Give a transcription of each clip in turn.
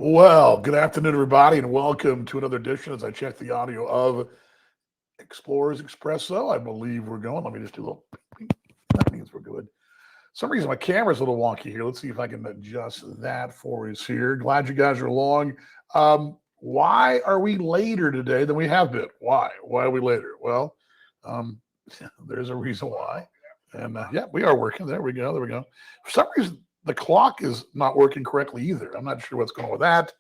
Well, good afternoon, everybody, and welcome to another edition as I check the audio of Explorers Expresso. I believe we're going. Let me just do a little ping. That means we're good. Some reason my camera's a little wonky here. Let's see if I can adjust that for us here. Glad you guys are along. Why are we later today than we have been? Why? Why are we later? Well, um, there's a reason why. And yeah, we are working. There we go. There we go. For some reason, the clock is not working correctly either. I'm not sure what's going on with that.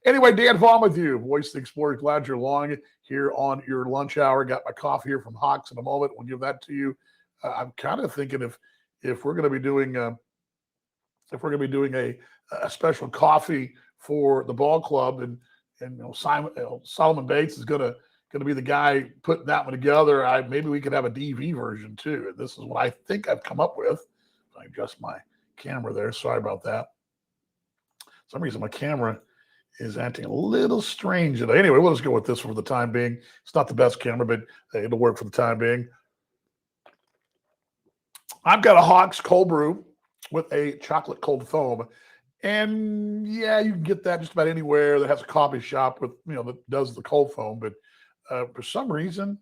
Anyway, Dan Vaughn with you, Voice of the Explorer. Glad you're along here on your lunch hour. Got my coffee here from Hawks in a moment. We'll give that to you. I'm kind of thinking if we're going to be doing a special coffee for the ball club, and Solomon Bates is going to be the guy putting that one together. Maybe we could have a DV version too. And this is what I think I've come up with. I adjust my camera there. Sorry about that. For some reason my camera is acting a little strange today. Anyway, we'll just go with this for the time being. It's not the best camera, but it'll work for the time being. I've got a Hawks cold brew with a chocolate cold foam. And yeah, you can get that just about anywhere that has a coffee shop with, that does the cold foam. But for some reason,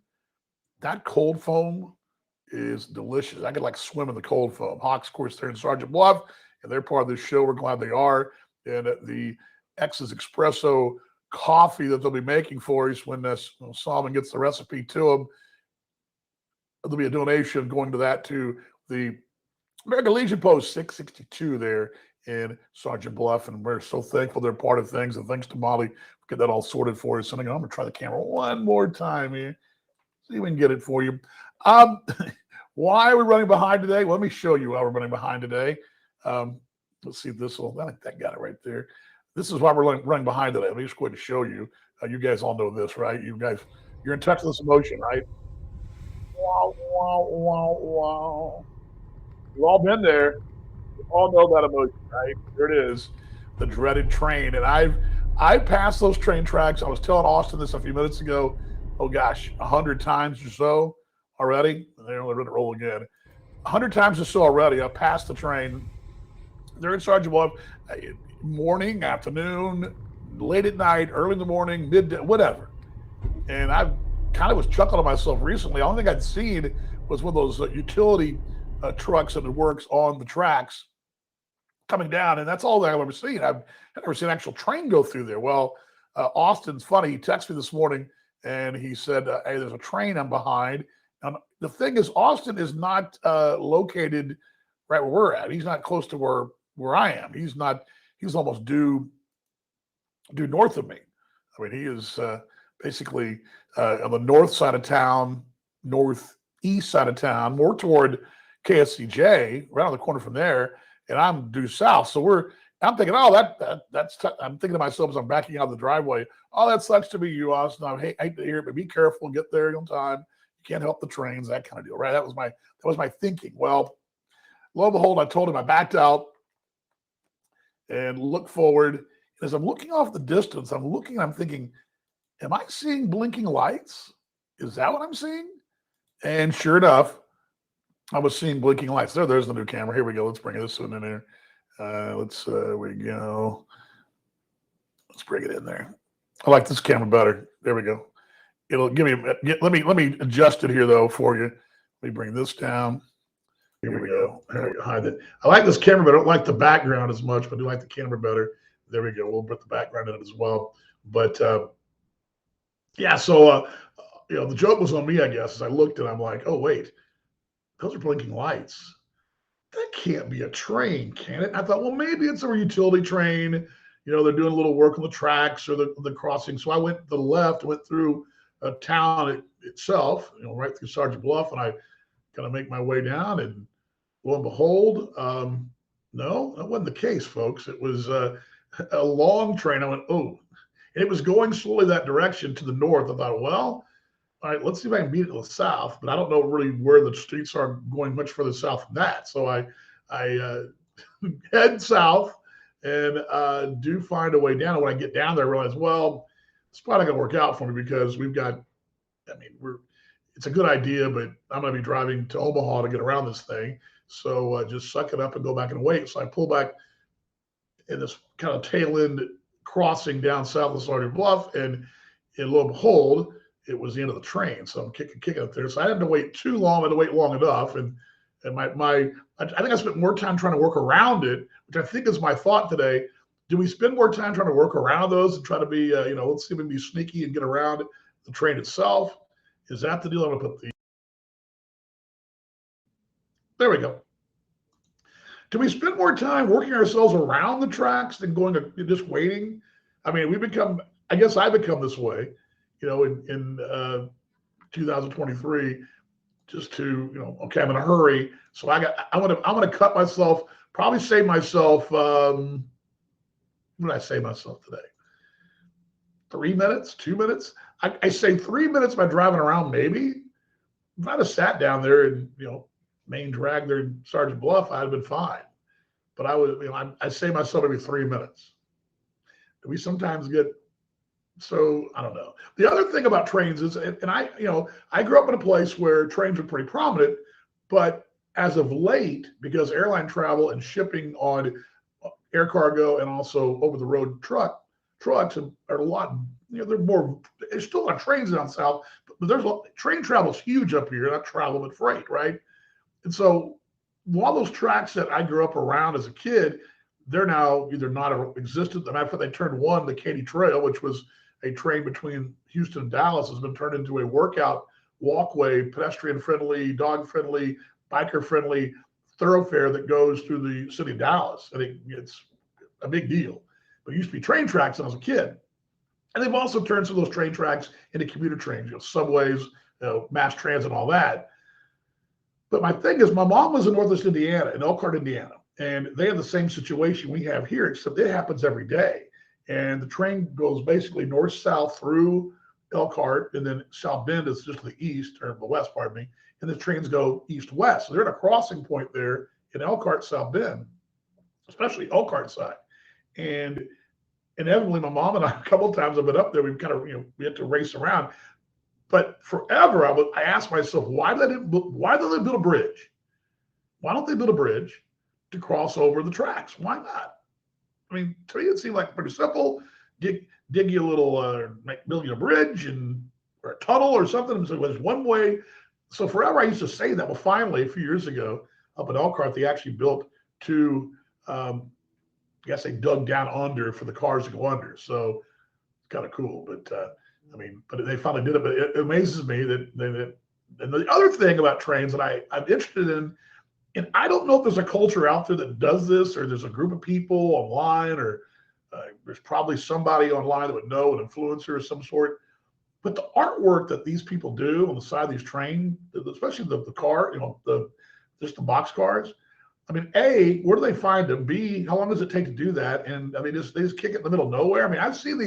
that cold foam is delicious. I could like swim in the cold foam. Hawks, of course, they're in Sergeant Bluff, and they're part of this show. We're glad they are. And the X's Expresso coffee that they'll be making for us when Solomon gets the recipe to them, there'll be a donation going to that to the American Legion Post 662 there in Sergeant Bluff, and we're so thankful they're part of things. And thanks to Molly for getting that all sorted for us. And I'm going to try the camera one more time here, see if we can get it for you. Why are we running behind today? Well, let me show you why we're running behind today. Let's see if this will. I think that got it right there. This is why we're running behind today. Let me just go ahead and show you. You guys all know this, right? You're in touch with this emotion, right? Wow, wow, wow, wow. You've all been there. You all know that emotion, right? There it is, the dreaded train. And I passed those train tracks. I was telling Austin this a few minutes ago. Oh gosh, 100 times or so already. And they're only going to roll again. 100 times or so already. I passed the train. They're in Sergeant Bluff. Morning, afternoon, late at night, early in the morning, midday, whatever. And I kind of was chuckling to myself recently. The only thing I'd seen was one of those utility trucks that works on the tracks coming down, and that's all that I've ever seen. I've never seen an actual train go through there. Well, Austin's funny. He texted me this morning, and he said, "Hey, there's a train I'm behind." And the thing is, Austin is not located right where we're at. He's not close to where I am. He's not. He's almost due north of me. I mean, he is basically on the north side of town, northeast side of town, more toward KSCJ, right on the corner from there, and I'm due south. So I'm thinking, oh, I'm thinking to myself as I'm backing out of the driveway, oh, that sucks to be you, Austin. I hate to hear it, but be careful and get there on time. You can't help the trains, that kind of deal, right? That was my thinking. Well, lo and behold, I told him I backed out and look forward. As I'm looking off the distance, I'm thinking, am I seeing blinking lights? Is that what I'm seeing? And sure enough, I was seeing blinking lights. There's the new camera. Here we go. Let's bring this one in there. There we go. Let's bring it in there. I like this camera better. There we go. It'll give me, let me adjust it here though for you. Let me bring this down. Here we go. There we go. Hide it. I like this camera, but I don't like the background as much, but I do like the camera better. There we go. We'll put the background in it as well. But yeah, so the joke was on me, I guess, as I looked and I'm like, oh wait, those are blinking lights. That can't be a train, can it? I thought, well, maybe it's a utility train. They're doing a little work on the tracks or the crossing. So I went to the left, went through a town itself, right through Sergeant Bluff, and I kind of make my way down, and lo and behold, no, that wasn't the case, folks. It was a long train. I went, oh, and it was going slowly that direction to the north. I thought, well, all right, let's see if I can beat it to the south, but I don't know really where the streets are going much further south than that. So I head south and do find a way down. And when I get down there, I realize, well, it's probably not going to work out for me because it's a good idea, but I'm going to be driving to Omaha to get around this thing. So just suck it up and go back and wait. So I pull back in this kind of tail end crossing down south of Sergeant Bluff, and lo and behold, it was the end of the train. So I'm kicking up there. So I didn't have to wait too long. I had to wait long enough, and I think I spent more time trying to work around it, which I think is my thought today. Do we spend more time trying to work around those and try to be, let's see if we can be sneaky and get around the train itself? Is that the deal? I'm gonna put there we go. Do we spend more time working ourselves around the tracks than going to just waiting? I mean, I guess I become this way, in 2023, just to, okay, I'm in a hurry. So I'm gonna cut myself, probably save myself, what did I save myself today? 3 minutes, 2 minutes? I say 3 minutes by driving around, maybe. If I'd have sat down there and, main drag there in Sergeant Bluff, I'd have been fine. But I say myself every 3 minutes. We sometimes get I don't know. The other thing about trains is, and I grew up in a place where trains were pretty prominent, but as of late, because airline travel and shipping on air cargo and also over the road trucks are a lot, there's still a lot of trains down south, but train travel is huge up here, not travel, but freight, right? And so while those tracks that I grew up around as a kid, they're now either not existent. As a matter of fact, they turned one, the Katy Trail, which was a train between Houston and Dallas, has been turned into a workout walkway, pedestrian friendly, dog friendly, biker friendly thoroughfare that goes through the city of Dallas. I think it's a big deal. But it used to be train tracks when I was a kid. And they've also turned some of those train tracks into commuter trains, subways, mass transit, and all that. But my thing is, my mom was in Northwest Indiana, in Elkhart, Indiana, and they have the same situation we have here, except it happens every day. And the train goes basically north-south through Elkhart, and then South Bend is just to the east, or the west, pardon me, and the trains go east-west. So they're at a crossing point there in Elkhart, South Bend, especially Elkhart side. And inevitably, my mom and I, a couple of times I've been up there, we've kind of, we had to race around. But forever, I asked myself, why don't they build a bridge? Why don't they build a bridge to cross over the tracks? Why not? I mean, to me, it seemed like pretty simple. Dig you a little, build you a bridge or a tunnel or something. So there's one way. So forever, I used to say that. Well, finally, a few years ago, up in Elkhart, they actually built two. I guess they dug down under for the cars to go under. So it's kind of cool, but. But they finally did it. But it amazes me that and the other thing about trains that I'm interested in, and I don't know if there's a culture out there that does this, or there's a group of people online, or there's probably somebody online that would know, an influencer of some sort. But the artwork that these people do on the side of these trains, especially the car, just the box cars. I mean, A, where do they find them? B, how long does it take to do that? And they just kick it in the middle of nowhere. I mean, I've seen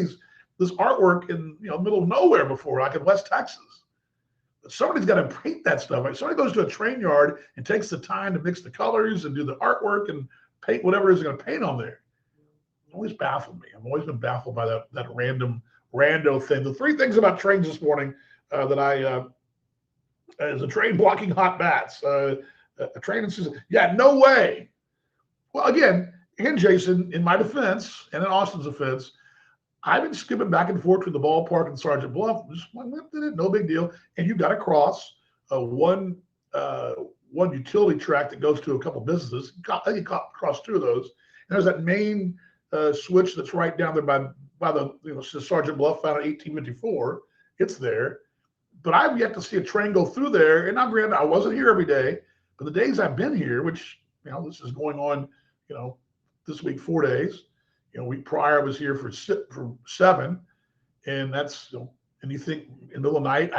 this artwork in the middle of nowhere before, like in West Texas. But somebody's got to paint that stuff. Like somebody goes to a train yard and takes the time to mix the colors and do the artwork and paint whatever it is they're going to paint on there. It always baffled me. I've always been baffled by that rando thing. The three things about trains this morning is a train blocking hot bats. A train instance, yeah, no way. Well, again, Jason, in my defense and in Austin's defense, I've been skipping back and forth to the ballpark in Sergeant Bluff. Just no big deal. And you've got to cross one utility track that goes to a couple businesses. I think you cross two of those. And there's that main switch that's right down there by the Sergeant Bluff found in 1854. It's there. But I've yet to see a train go through there. And I wasn't here every day, but the days I've been here, which this is going on, this week 4 days. Week prior I was here for 7, and that's and you think in the middle of the night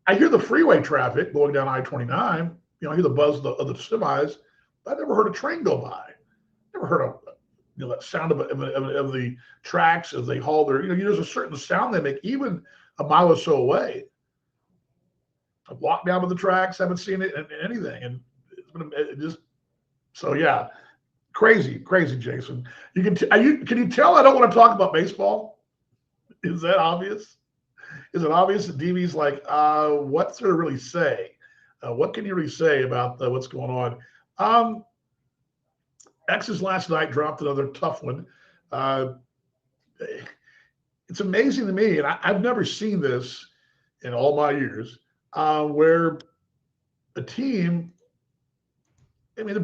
I hear the freeway traffic going down I-29. I hear the buzz of the semis. But I never heard a train go by. Never heard of that sound of the tracks as they haul their. There's a certain sound they make even a mile or so away. I've walked down to the tracks, haven't seen it in anything, and it's been just so yeah. Crazy, Jason. Can you tell I don't want to talk about baseball? Is that obvious? Is it obvious that DB's like, what's there to really say? What can you really say about what's going on? X's last night dropped another tough one. Uh, it's amazing to me, and I've never seen this in all my years, where a team, I mean, you're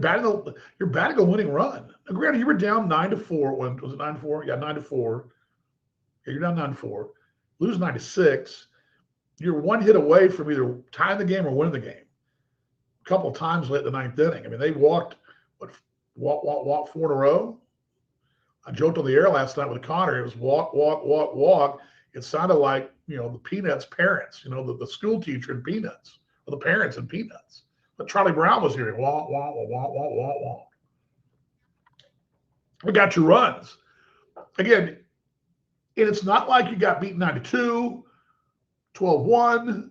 batting a winning run. Now, granted, you were down 9-4. When was it 9-4? Yeah, 9-4. Yeah, you're down 9-4. Lose 9-6. You're one hit away from either tying the game or winning the game. A couple of times late in the ninth inning. I mean, they what, walk four in a row. I joked on the air last night with Connor. It was walk, walk, walk, walk. It sounded like, the Peanuts parents, the school teacher in Peanuts, or the parents in Peanuts. But Charlie Brown was hearing walk, walk, walk, walk, walk, walk, walk. We got your runs. Again, and it's not like you got beaten 9-2, 12-1,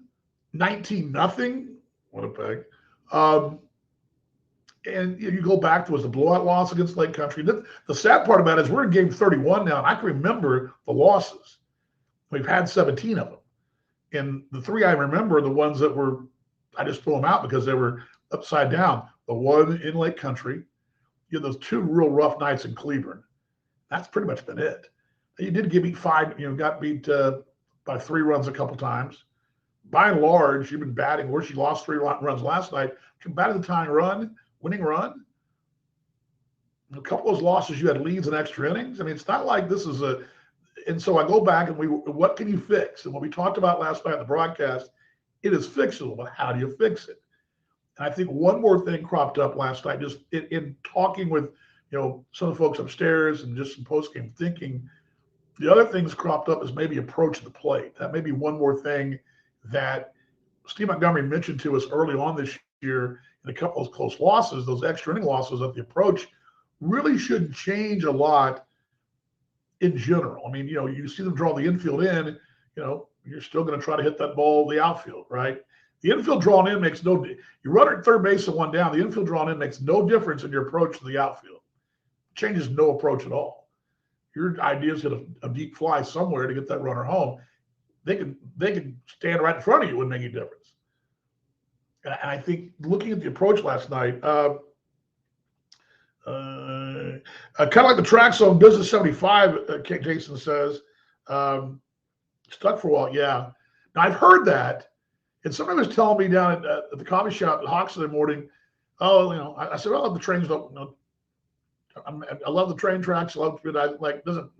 19-0, Winnipeg. And you go back to was a blowout loss against Lake Country. The sad part about it is we're in game 31 now, and I can remember the losses. We've had 17 of them. And the three I remember are the ones that I just threw them out because they were upside down. The one in Lake Country, you had those two real rough nights in Cleburne. That's pretty much been it. You did get beat got beat by 3 runs a couple times. By and large, you've been batting worse. You lost 3 runs last night. You batted the tying run, winning run. A couple of those losses, you had leads in extra innings. I mean, it's not like this is and so I go back and what can you fix? And what we talked about last night in the broadcast, it is fixable, but how do you fix it? And I think one more thing cropped up last night, just in talking with, some of the folks upstairs and just some post-game thinking. The other things cropped up is maybe approach the plate. That may be one more thing that Steve Montgomery mentioned to us early on this year in a couple of close losses, those extra inning losses, that the approach really shouldn't change a lot in general. I mean, you see them draw the infield in, you're still going to try to hit that ball the outfield, right? The infield drawn in makes you run at third base and one down. The infield drawn in makes no difference in your approach to the outfield. Changes no approach at all. Your idea is hit a deep fly somewhere to get that runner home. They can stand right in front of you, wouldn't make any difference. And I think looking at the approach last night, kind of like the tracks on Business 75, Jason says, stuck for a while. Yeah. Now I've heard that, and somebody was telling me down at the coffee shop at Hawks in the morning. I said, the trains don't. I love the train tracks. I love it. I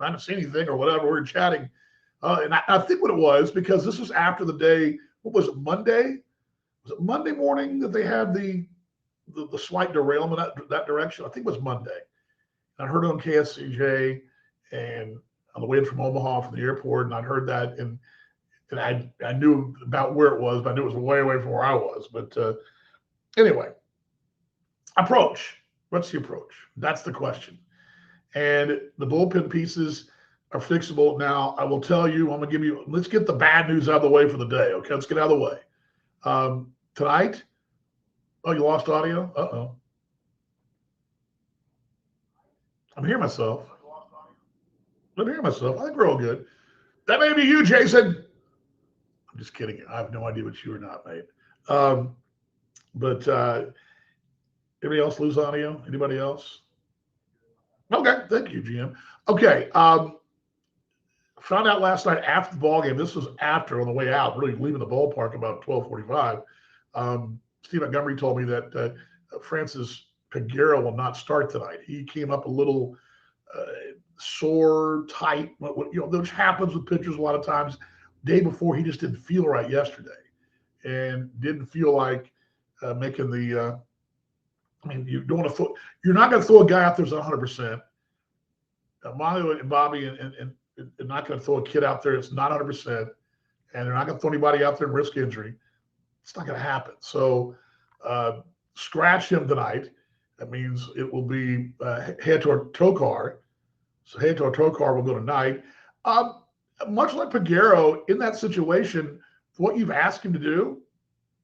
haven't seen anything or whatever. We were chatting. And I think what it was, because this was after the day, what was it, Monday? Was it Monday morning that they had the slight derailment that direction? I think it was Monday. I heard it on KSCJ and on the way in from Omaha from the airport, and I'd heard that, and I knew about where it was, but I knew it was way away from where I was. But anyway, approach. What's the approach? That's the question. And the bullpen pieces are fixable. Now, I will tell you, let's get the bad news out of the way for the day. Okay, let's get out of the way. Tonight, you lost audio? Uh-oh. I'm hearing myself. I think we're all good. That may be you, Jason. I'm just kidding. I have no idea what you or not, mate. But anybody else lose audio? Anybody else? Okay, thank you, GM. Okay, found out last night after the ball game. This was after, on the way out, really leaving the ballpark about 12:45. Steve Montgomery told me that Francis Peguero will not start tonight. He came up a little sore, tight. Which happens with pitchers a lot of times. Day before, he just didn't feel right yesterday, and didn't feel like making the. You don't want to you're not going to throw a guy out there that's 100%. Mario and Bobby and not going to throw a kid out there that's not 100%, and they're not going to throw anybody out there and risk injury. It's not going to happen. So scratch him tonight. That means it will be head to our tow car. So head to our tow car will go tonight. Much like Peguero, in that situation, what you've asked him to do,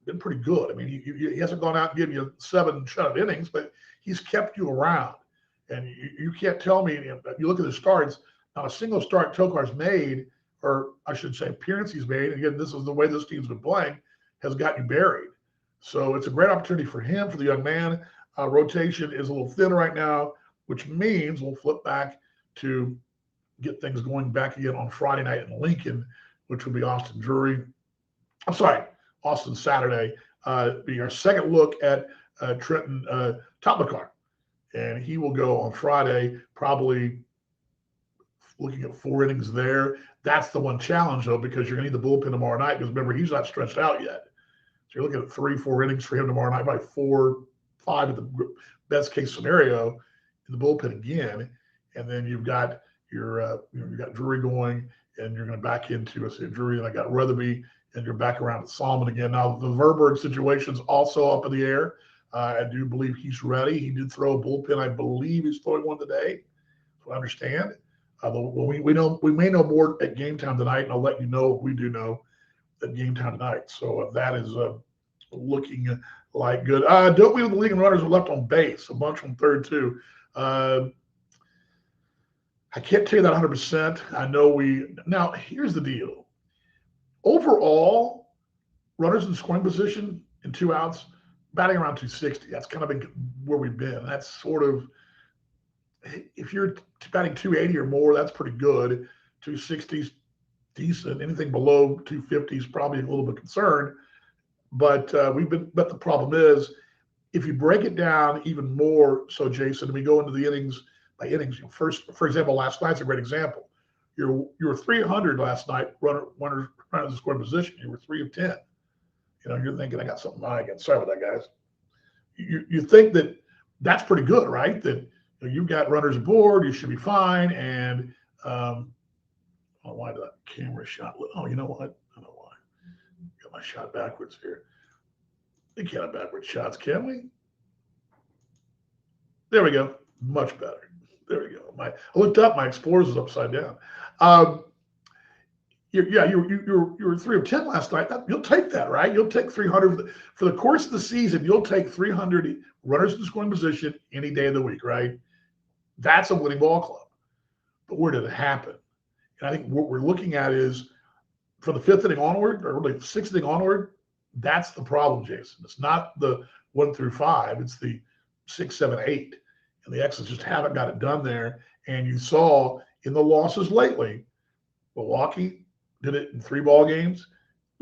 been pretty good. I mean, he hasn't gone out and given you 7 shutout innings, but he's kept you around. And you can't tell me, if you look at the starts, not a single start Tokar's made, or I should say appearance he's made, and again, this is the way this team's been playing, has got you buried. So it's a great opportunity for him, for the young man. Rotation is a little thin right now, which means we'll flip back to get things going back again on Friday night in Lincoln, which will be Austin Drury. I'm sorry, Austin Saturday. Be our second look at Trenton Topmakar. And he will go on Friday, probably looking at 4 innings there. That's the one challenge, though, because you're going to need the bullpen tomorrow night, because remember, he's not stretched out yet. So you're looking at 3-4 innings for him tomorrow night, probably 4-5 at the best case scenario in the bullpen again. And then you've got you've got Drury going, and you're going to back into Drury, and I got Weatherby, and you're back around to Solomon again. Now, the Verberg situation's also up in the air. I do believe he's ready. He did throw a bullpen. I believe he's throwing one today. So I understand. We may know more at game time tonight, and I'll let you know if we do know at game time tonight. So that is looking like good. Don't we, the league and runners are left on base, a bunch from third too. I can't tell you that 100%. I know now here's the deal. Overall, runners in scoring position in 2 outs, batting around 260. That's kind of been where we've been. That's sort of, if you're batting 280 or more, that's pretty good. 260's decent. Anything below 250 is probably a little bit concerned. But the problem is, if you break it down even more, so Jason, and we go into the innings by innings. First, for example, last night's a great example. You were 300 last night, runners in scoring position. You were 3 of 10. You're thinking, I got something wrong again. Sorry about that, guys. You think that's pretty good, right? That you've got runners aboard, you should be fine. And why did that camera shot? Oh, you know what? I don't know why. Got my shot backwards here. We can't have backward shots, can we? There we go. Much better. There we go. I looked up, my Explorers was upside down. You were 3 of 10 last night. You'll take that, right? You'll take 300 for the course of the season. You'll take 300 runners in scoring position any day of the week, right? That's a winning ball club. But where did it happen? And I think what we're looking at is from the 5th inning onward, or really the 6th inning onward. That's the problem, Jason. It's not the 1 through 5. It's the 6, 7, 8. And the X's just haven't got it done there. And you saw in the losses lately, Milwaukee did it in 3 ball games.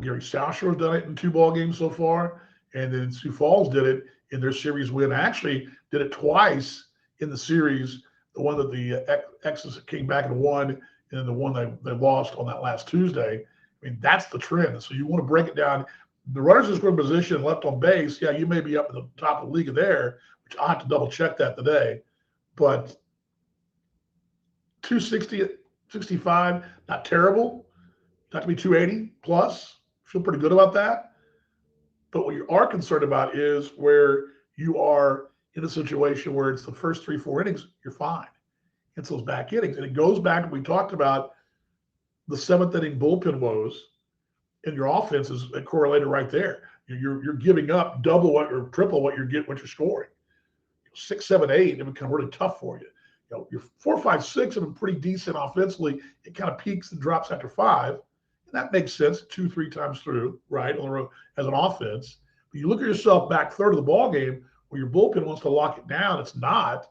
Gary Southshore's done it in 2 ball games so far. And then Sioux Falls did it in their series win. Actually did it twice in the series, the one that the X's came back and won, and then the one they lost on that last Tuesday. I mean, that's the trend. So you want to break it down. The runners in scoring position left on base, yeah, you may be up at the top of the league there, which I'll have to double check that today. But 260, 65, not terrible. Not to be 280 plus. Feel pretty good about that. But what you are concerned about is where you are in a situation where it's the first 3-4 innings, you're fine. It's those back innings. And it goes back to, we talked about the 7th inning bullpen woes, and your offense is correlated right there. You're giving up double what or triple what you're scoring. 6, 7, 8, it become really tough for you. Your 4, 5, 6 have been pretty decent offensively. It kind of peaks and drops after 5. And that makes sense 2, 3 times through, right, as an offense. But you look at yourself back third of the ball game where your bullpen wants to lock it down. It's not.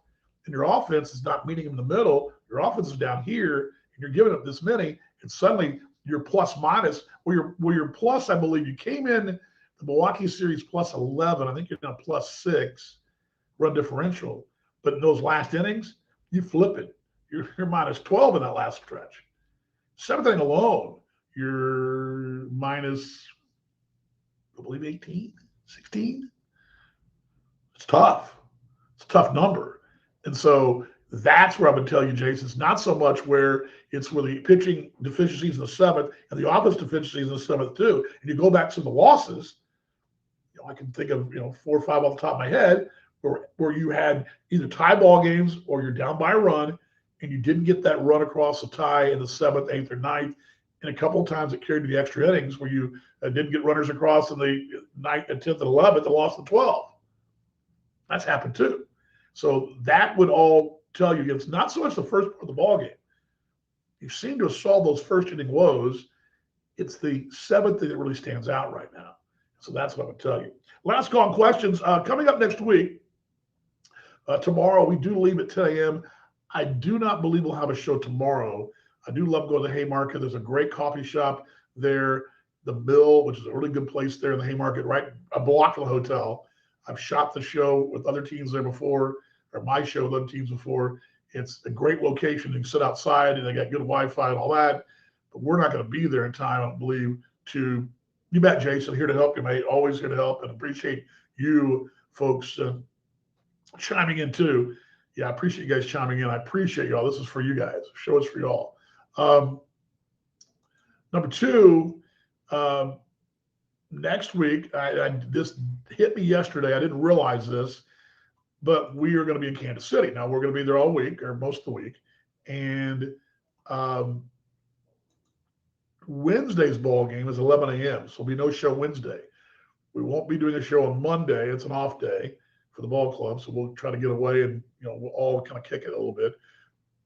And your offense is not meeting them in the middle. Your offense is down here, and you're giving up this many. And suddenly your plus minus, where your plus, I believe you came in the Milwaukee series plus 11. I think you're now plus 6 run differential. But in those last innings, you flip it. You're minus 12 in that last stretch. 7th inning alone, you're minus, I believe, 18, 16. It's tough. It's a tough number. And so that's where I'm going to tell you, Jason, it's not so much where it's where the pitching deficiencies in the 7th and the offense deficiencies in the 7th too. And you go back to the losses, I can think of 4 or 5 off the top of my head where you had either tie ball games or you're down by a run and you didn't get that run across the tie in the 7th, 8th, or 9th. And a couple of times it carried to the extra innings where you didn't get runners across in the 9th, and 10th, and 11th and lost the 12th. That's happened too. So that would all tell you it's not so much the first part of the ball game. You seem to have solved those first inning woes. It's the 7th that really stands out right now. So that's what I'm going to tell you. Last call on questions. Coming up next week, tomorrow we do leave at 10 a.m. I do not believe we'll have a show tomorrow. I do love going to the Haymarket. There's a great coffee shop there, the Mill, which is a really good place there in the Haymarket, right a block from the hotel. I've shot the show with other teams there before, or my show with other teams before. It's a great location. You can sit outside and they got good Wi-Fi and all that. But we're not going to be there in time, I don't believe, to you bet, Jason, here to help you, mate. Always here to help and appreciate you folks chiming in too. Yeah, I appreciate you guys chiming in. I appreciate y'all. This is for you guys. The show is for y'all. Number two, next week, this hit me yesterday. I didn't realize this, but we are going to be in Kansas City. Now, we're going to be there all week or most of the week. And Wednesday's ball game is 11 a.m. So there'll be no show Wednesday. We won't be doing a show on Monday. It's an off day for the ball club. So we'll try to get away and, we'll all kind of kick it a little bit.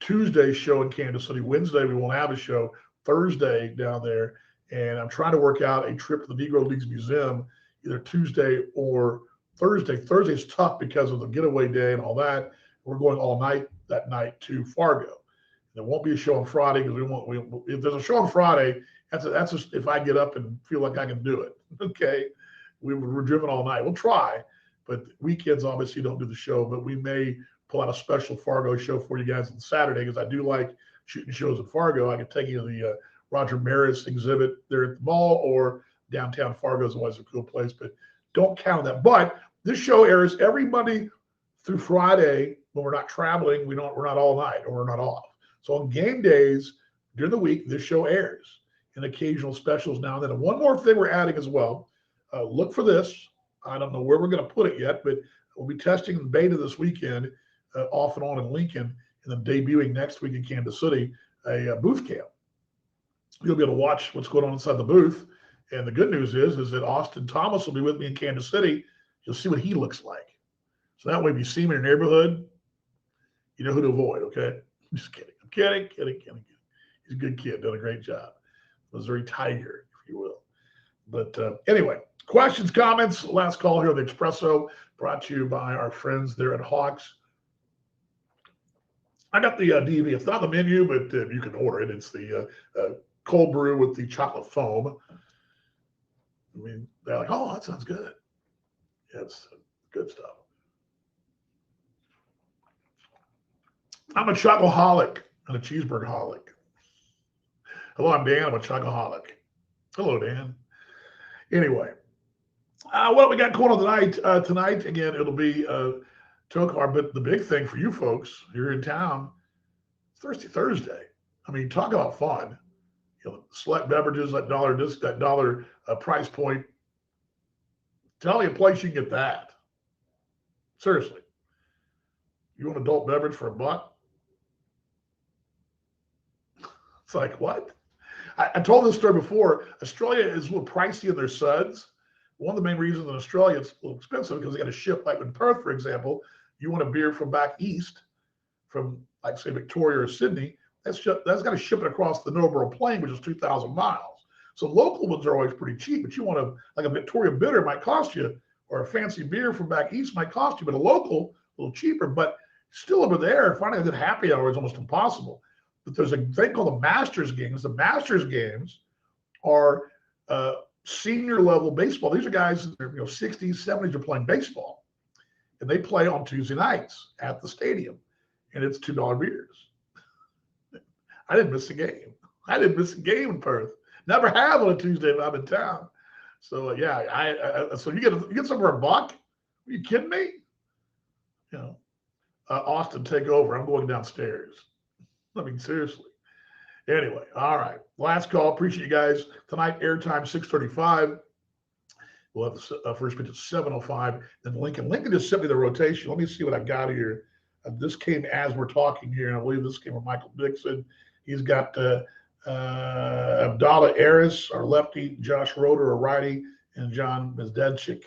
Tuesday's show in Kansas City. Wednesday, we won't have a show. Thursday down there. And I'm trying to work out a trip to the Negro Leagues Museum either Tuesday or Thursday. Thursday's tough because of the getaway day and all that. We're going all night that night to Fargo. There won't be a show on Friday because if there's a show on Friday, that's just if I get up and feel like I can do it. Okay. We're driven all night. We'll try, but weekends obviously don't do the show, but we may pull out a special Fargo show for you guys on Saturday because I do like shooting shows in Fargo. I can take you to the Roger Maris exhibit there at the mall, or downtown Fargo is always a cool place, but don't count on that. But this show airs every Monday through Friday when we're not traveling. We're not all night or we're not off. So on game days during the week, this show airs and occasional specials now and then. And one more thing we're adding as well. Look for this. I don't know where we're going to put it yet, but we'll be testing the beta this weekend off and on in Lincoln, and then debuting next week in Kansas City, a booth cam. You'll be able to watch what's going on inside the booth. And the good news is that Austin Thomas will be with me in Kansas City. You'll see what he looks like. So that way, if you see him in your neighborhood, you know who to avoid, okay? I'm just kidding. I'm kidding. He's a good kid, done a great job. Missouri Tiger, if you will. But anyway, questions, comments, last call here on the Expresso, brought to you by our friends there at Hawks. I got the DV. It's not the menu, but you can order it. It's the cold brew with the chocolate foam. I mean, they're like, oh, that sounds good. Yeah, it's good stuff. I'm a chocoholic and a cheeseburger-holic. Hello, I'm Dan. I'm a chocoholic. Hello, Dan. Anyway, what we got going on tonight? Tonight, again, it'll be Tokar, but the big thing for you folks, you're in town, Thirsty Thursday. I mean, talk about fun. Select beverages, that dollar price point. Tell me a place you can get that. Seriously. You want an adult beverage for $1? It's like, what? I told this story before. Australia is a little pricey in their suds. One of the main reasons in Australia it's a little expensive because they got to ship, like in Perth, for example, you want a beer from back east, from like say Victoria or Sydney, that's got to ship it across the Nobel Plain, which is 2,000 miles. So local ones are always pretty cheap, but you want like a Victoria bitter might cost you, or a fancy beer from back east might cost you, but a local, a little cheaper, but still over there, finding a good happy hour is almost impossible. But there's a thing called the Masters games. The Masters games are senior level baseball. These are guys in their 60s, 70s are playing baseball. And they play on Tuesday nights at the stadium. And it's $2 beers. I didn't miss a game. I didn't miss a game in Perth. Never have on a Tuesday if I'm in town. So yeah, so you get some for $1? Are you kidding me? Austin, take over. I'm going downstairs. I mean, seriously. Anyway, all right. Last call. Appreciate you guys. Tonight, airtime 6:35. We'll have the first pitch at 7:05. Then Lincoln just sent me the rotation. Let me see what I got here. This came as we're talking here, and I believe this came from Michael Dixon. He's got Abdallah Aris, our lefty, Josh Roeder, a righty, and John Bezdedchik,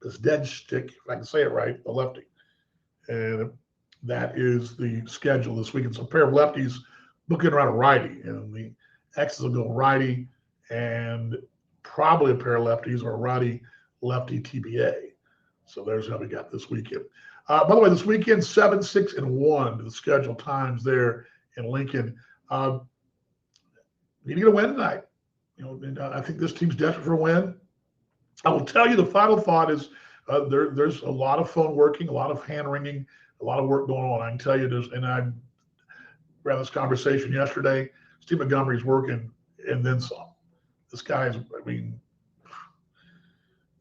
if I can say it right, the lefty. And that is the schedule this weekend. So a pair of lefties looking around a righty, and the X's will go righty, and probably a pair of lefties or a righty lefty TBA. So there's how we got this weekend. By the way, this weekend, 7, 6, and 1, the scheduled times there in Lincoln. Need to get a win tonight. And I think this team's desperate for a win. I will tell you the final thought is there's a lot of phone working, a lot of hand ringing, a lot of work going on. I can tell you this, and I ran this conversation yesterday. Steve Montgomery's working and then some. This guy is,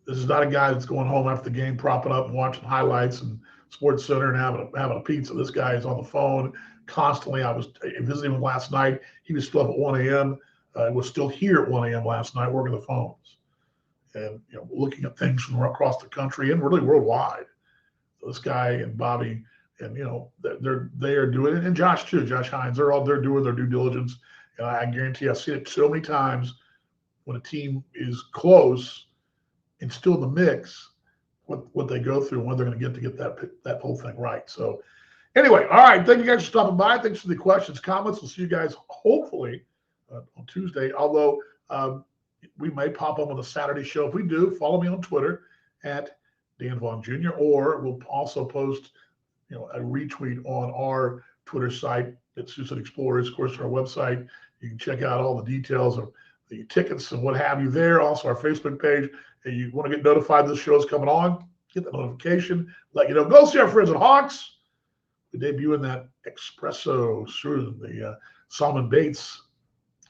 this is not a guy that's going home after the game, propping up and watching highlights and Sports Center and having a pizza. This guy is on the phone constantly. I was visiting him last night. He was still up at 1 a.m. Was still here at 1 a.m. last night working the phones and looking at things from across the country and really worldwide. So this guy and Bobby and they are doing it, and Josh too. Josh Hines, they're doing their due diligence. And I guarantee I've seen it so many times when a team is close and still in the mix, what they go through and when they're going to get that whole thing right. So anyway, all right. Thank you guys for stopping by. Thanks for the questions, comments. We'll see you guys hopefully on Tuesday. Although we may pop up on the Saturday show. If we do, follow me on Twitter at Dan Vaughn Jr. Or we'll also post a retweet on our Twitter site at Sioux City Explorers. Of course, our website. You can check out all the details of the tickets and what have you there. Also, our Facebook page. And you want to get notified this show is coming on, get the notification, let you know. Go see our friends at Hawks. We're debuting that Expresso, the Solomon Bates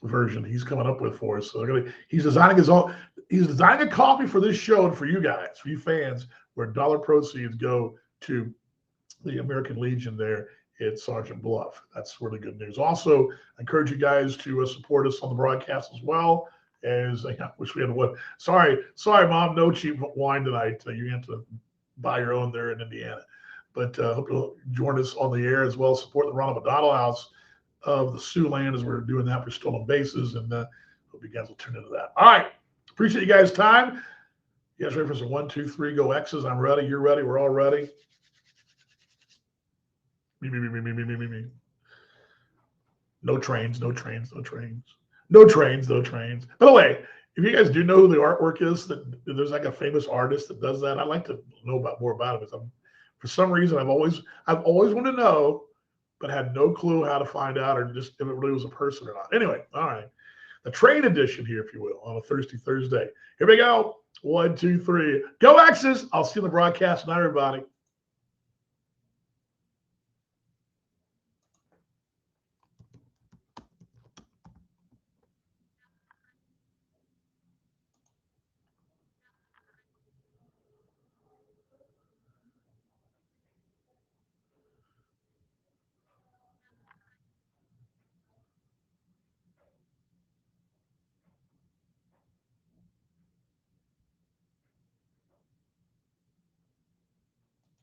version he's coming up with for us. So he's designing a coffee for this show and for you guys, for you fans, where dollar proceeds go to the American Legion there at Sergeant Bluff. That's really good news. Also, I encourage you guys to support us on the broadcast as well. I wish we had one. Sorry, Mom, no cheap wine tonight. You have to buy your own there in Indiana. But hope you'll join us on the air as well. Support the Ronald McDonald House of the Siouxland as we're doing that for stolen bases. And hope you guys will tune into that. All right. Appreciate you guys' time. You guys ready for some 1, 2, 3, go X's? I'm ready. You're ready. We're all ready. Me. No trains. No trains. By the way, if you guys do know who the artwork is, that there's like a famous artist that does that. I'd like to know more about it. For some reason, I've always wanted to know, but had no clue how to find out or just if it really was a person or not. Anyway, all right. The train edition here, if you will, on a Thursday. Here we go. 1, 2, 3. Go X's. I'll see you in the broadcast. Night, everybody.